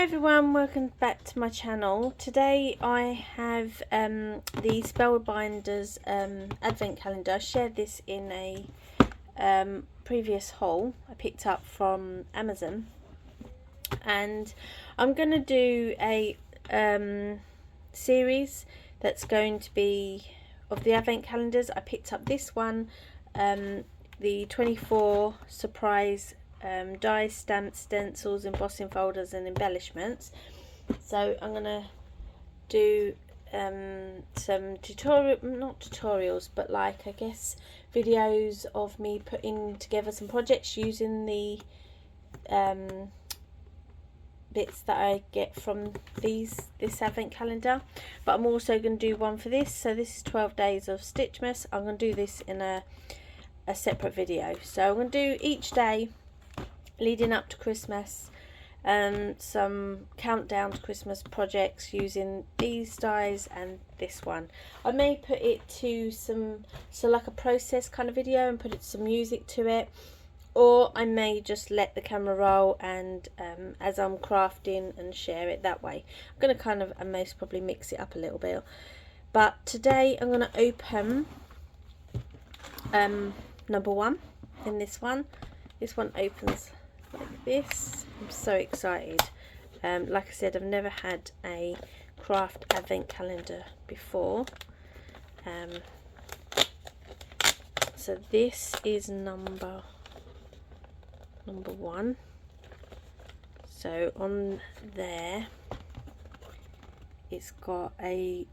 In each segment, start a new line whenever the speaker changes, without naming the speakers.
Hi everyone, welcome back to my channel. Today I have the Spellbinders advent calendar. I shared this in a previous haul I picked up from Amazon, and I'm going to do a series that's going to be of the advent calendars. I picked up this one, the 24 surprise dies, stamps, stencils, embossing folders and embellishments. So I'm going to do some not tutorials, but like I guess videos of me putting together some projects using the bits that I get from this advent calendar. But I'm also going to do one for this. So this is 12 days of Stitchmas. I'm going to do this in a separate video. So I'm going to do each day leading up to Christmas, some countdown to Christmas projects using these dies and this one. I may put it to like a process kind of video and put it some music to it, or I may just let the camera roll and as I'm crafting and share it that way. I'm going to kind of most probably mix it up a little bit, but today I'm going to open number one in this one. This one opens like this. I'm so excited. Like I said, I've never had a craft advent calendar before. So this is number one. So on there it's got a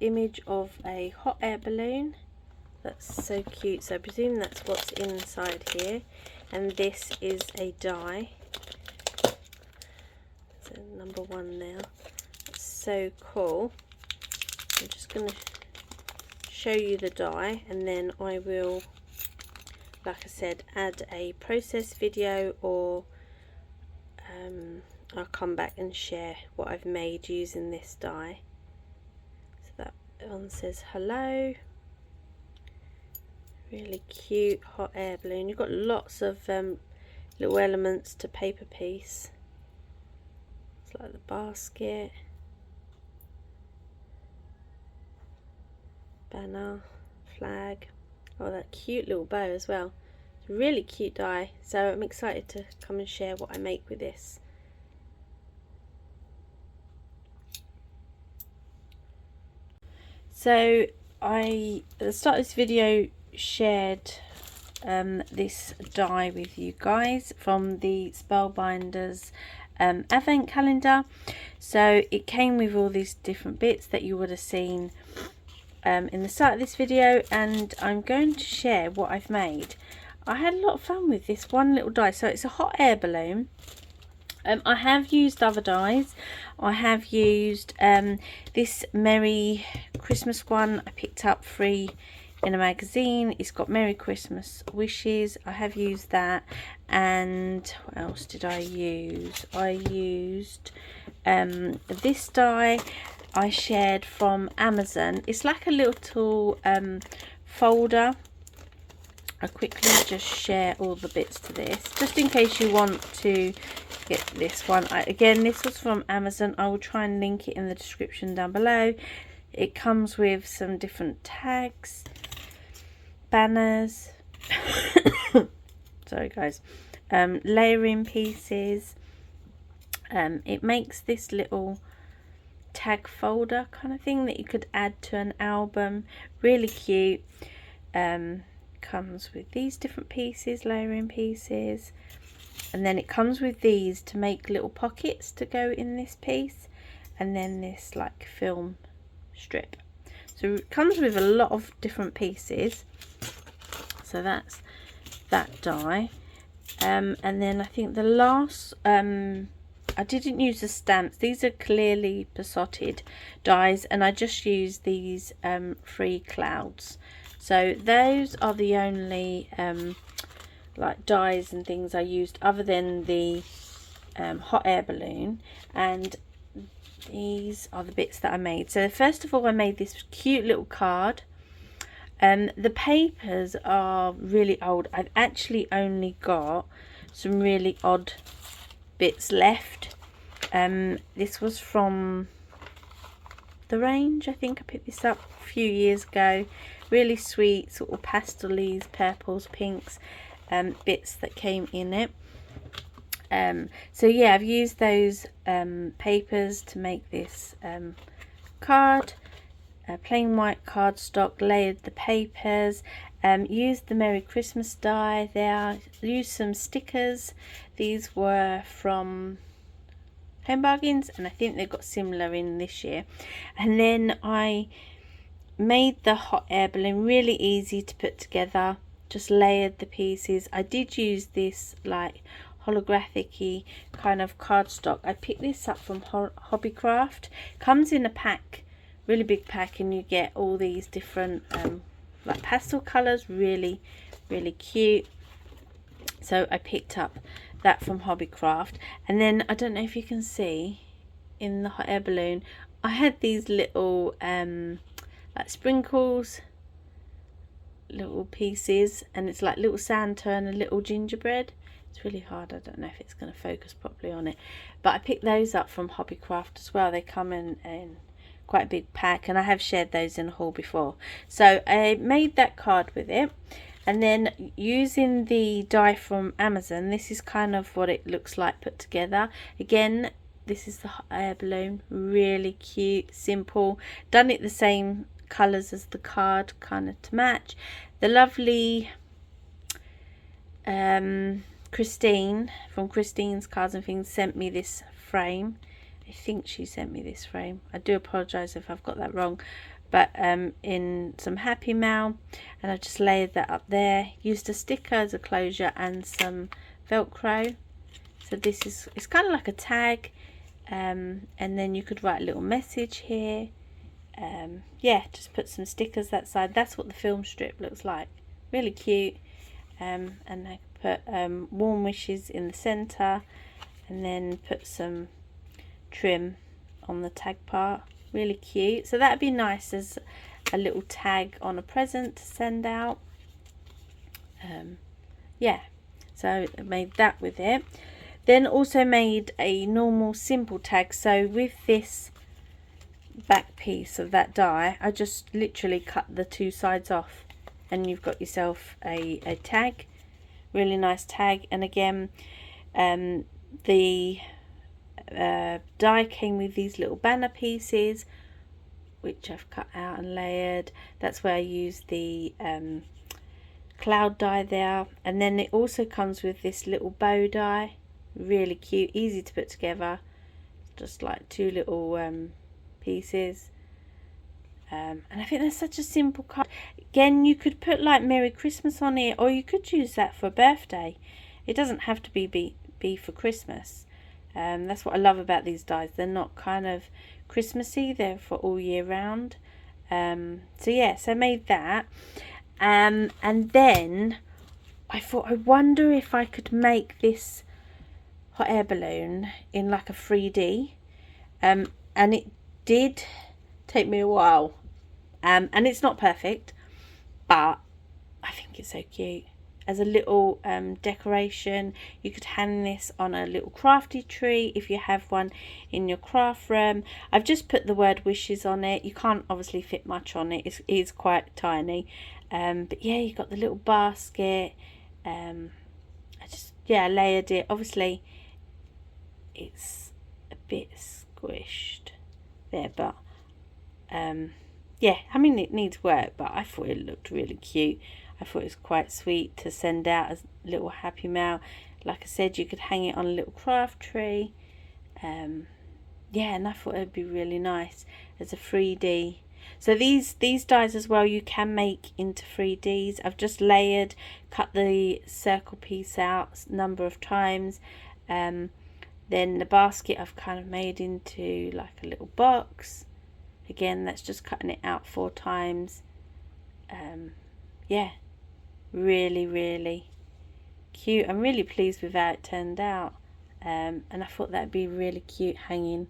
image of a hot air balloon. That's so cute. So I presume that's what's inside here. And this is a die. So number one now. It's so cool. I'm just going to show you the die, and then I will, like I said, add a process video, or I'll come back and share what I've made using this die. So that one says hello. Really cute hot air balloon. You've got lots of little elements to paper piece. It's like the basket, banner, flag. Oh, that cute little bow as well. It's a really cute die. So I'm excited to come and share what I make with this. So I, at the start of this video, shared this die with you guys from the Spellbinders advent calendar. So it came with all these different bits that you would have seen in the start of this video, and I'm going to share what I've made. I had a lot of fun with this one little die. So it's a hot air balloon. I have used other dies. I have used this Merry Christmas one I picked up free in a magazine. It's got Merry Christmas wishes. I have used that. And what else did I use? I used this die I shared from Amazon. It's like a little folder. I quickly just share all the bits to this, just in case you want to get this one. Again, this was from Amazon. I will try and link it in the description down below. It comes with some different tags, banners, sorry guys, layering pieces. It makes this little tag folder kind of thing that you could add to an album. Really cute. Comes with these different pieces, layering pieces, and then it comes with these to make little pockets to go in this piece, and then this like film strip. So it comes with a lot of different pieces. So that's that die. And then I think the last, I didn't use the stamps. These are clearly Passotted dies, and I just used these free clouds. So those are the only like dies and things I used, other than the hot air balloon. And these are the bits that I made. So first of all, I made this cute little card. The papers are really old. I've actually only got some really odd bits left. This was from the range. I think I picked this up a few years ago. Really sweet, sort of pastels, purples, pinks, bits that came in it. So yeah, I've used those papers to make this card. Plain white cardstock, layered the papers, used the Merry Christmas die there, used some stickers. These were from Home Bargains, and I think they've got similar in this year. And then I made the hot air balloon really easy to put together, just layered the pieces. I did use this like holographic-y kind of cardstock. I picked this up from Hobbycraft. Comes in a pack, really big pack, and you get all these different like pastel colors, really cute. So I picked up that from Hobbycraft. And then I don't know if you can see in the hot air balloon, I had these little like sprinkles, little pieces, and it's like little Santa and a little gingerbread. It's really hard, I don't know if it's going to focus properly on it, but I picked those up from Hobbycraft as well. They come in quite a big pack, and I have shared those in a haul before. So I made that card with it, and then using the die from Amazon, this is kind of what it looks like put together. Again, this is the hot air balloon, really cute, simple, done it the same colours as the card, kind of to match. The lovely Christine from Christine's Cards and Things sent me this frame. I think she sent me this frame. I do apologise if I've got that wrong, but in some Happy Mail, and I just layered that up there. Used a sticker as a closure and some Velcro. So this is, it's kind of like a tag, and then you could write a little message here. Yeah, just put some stickers that side. That's what the film strip looks like. Really cute. And I put warm wishes in the centre, and then put some trim on the tag part. Really cute. So that'd be nice as a little tag on a present to send out. Yeah, so I made that with it. Then also made a normal simple tag. So with this back piece of that die, I just literally cut the two sides off, and you've got yourself a tag. Really nice tag. And again, the die came with these little banner pieces, which I've cut out and layered. That's where I used the cloud die there. And then it also comes with this little bow die, really cute, easy to put together, just like two little pieces. And I think that's such a simple card. Again, you could put like Merry Christmas on it, or you could use that for a birthday. It doesn't have to be for Christmas. That's what I love about these dies. They're not kind of Christmassy, they're for all year round. So yeah, so I made that. And then I thought, I wonder if I could make this hot air balloon in like a 3D. And it did take me a while. And it's not perfect, but I think it's so cute. As a little decoration, you could hang this on a little crafty tree if you have one in your craft room. I've just put the word wishes on it. You can't obviously fit much on it. It is quite tiny. But yeah, you got the little basket. I just, yeah, layered it. Obviously, it's a bit squished there, but yeah, I mean, it needs work, but I thought it looked really cute. I thought it was quite sweet to send out as a little Happy Mail. Like I said, you could hang it on a little craft tree. Yeah, and I thought it would be really nice as a 3D. So these dies as well, you can make into 3Ds. I've just layered, cut the circle piece out a number of times. Then the basket I've kind of made into like a little box. Again, that's just cutting it out 4 times. Yeah, really cute. I'm really pleased with how it turned out. And I thought that'd be really cute hanging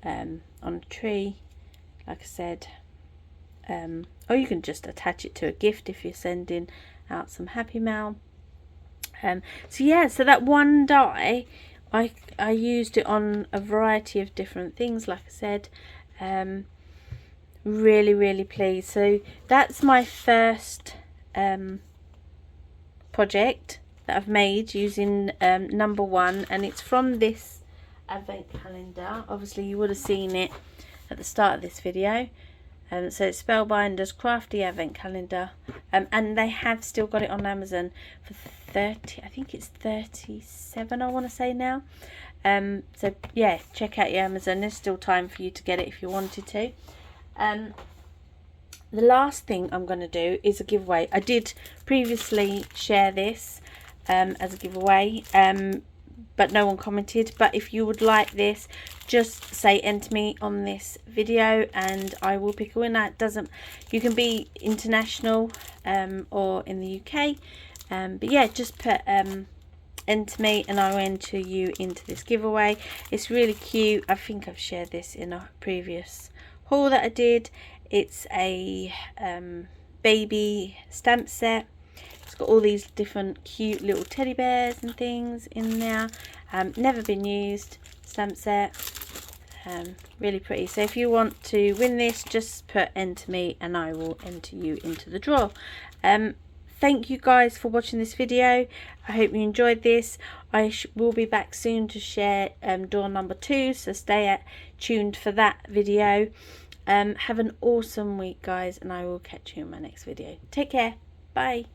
on a tree, like I said. Or you can just attach it to a gift if you're sending out some Happy Mail. So yeah, so that one die I used it on a variety of different things, like I said. Really pleased. So that's my first project that I've made using number 1, and it's from this advent calendar. Obviously you would have seen it at the start of this video. So it's Spellbinder's Crafty Advent Calendar, and they have still got it on Amazon for 30, I think it's 37 I want to say now. So yeah, check out your Amazon. There's still time for you to get it if you wanted to. The last thing I'm going to do is a giveaway. I did previously share this as a giveaway, but no one commented. But if you would like this, just say enter me on this video and I will pick a winner. It doesn't, you can be international or in the UK, but yeah, just put enter me and I will enter you into this giveaway. It's really cute. I think I've shared this in a previous haul that I did. It's a baby stamp set. It's got all these different cute little teddy bears and things in there. Never been used stamp set. Really pretty. So if you want to win this, just put enter me and I will enter you into the draw. Thank you guys for watching this video. I hope you enjoyed this. I will be back soon to share draw number 2, so stay tuned for that video. Have an awesome week, guys, and I will catch you in my next video. Take care. Bye.